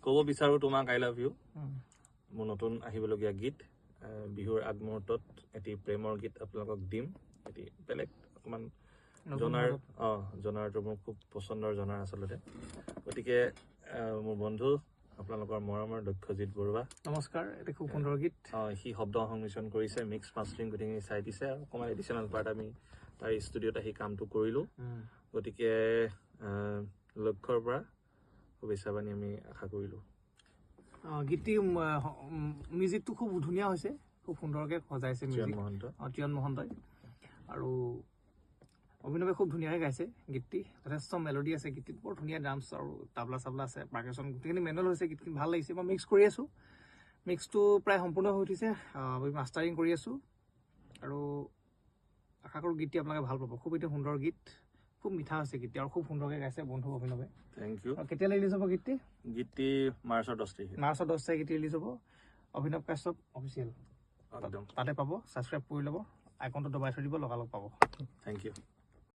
ক'ব বিচাৰো তোমাক আই লাভ ইউ মোৰ নতুন আহিবলগীয়া গীত বিহুৰ আগমুহূৰ্তত এটি প্ৰেমৰ গীত আপোনালোকক দিম এটি বেলেগ অকণমান জনাৰটো মোৰ খুব পচন্দৰ জনাৰ আচলতে গতিকে মোৰ বন্ধু আপোনালোকৰ মৰমৰ দক্ষজিৎ বৰুৱা নমস্কাৰ এটা খুব সুন্দৰ গীত সি শব্দ সংমিশ্ৰণ কৰিছে মিক্স মাষ্টাৰিং গোটেইখিনি চাই দিছে আৰু অকণমান এডিশ্যনেল পাৰ্ট আমি তাৰ ষ্টুডিঅ'ত আহি কামটো কৰিলোঁ গতিকে লক্ষ্যৰ পৰা শুভেচ্ছা বাণী আমি আশা কৰিলোঁ গীতটি মিউজিকটো খুব ধুনীয়া হৈছে খুব সুন্দৰকৈ সজাইছে ত্ৰিয়ন মহন্তই আৰু অভিনৱে খুব ধুনীয়াকৈ গাইছে গীতটি যথেষ্ট মেলোডি আছে গীতটিত বৰ ধুনীয়া ডান্স আৰু তাবলা চাবলা আছে পাৰ্কাশ্যন গোটেইখিনি মেনুৱেল হৈছে গীতখিনি ভাল লাগিছে মই মিক্স কৰি আছোঁ মিক্সটো প্ৰায় সম্পূৰ্ণ হৈ উঠিছে মাষ্টাৰিং কৰি আছোঁ আৰু আশা কৰোঁ গীতটি আপোনালোকে ভাল পাব খুব এটি সুন্দৰ গীত খুব মিঠা হৈছে গীতটি আৰু খুব সুন্দৰকৈ গাইছে বন্ধু অভিনৱে থেংক ইউ কেতিয়ালৈ ৰিলিজ হ'ব গীতটি মাৰ্চৰ 10 তাৰিখে গীতটি ৰিলিজ হ'ব অভিনৱ কাশ্যপ অফিচিয়েল তাতে পাব ছাবস্ক্ৰাইব কৰি ল'ব আইকনটো দবাই থৈ দিব লগালগ পাব থেংক ইউ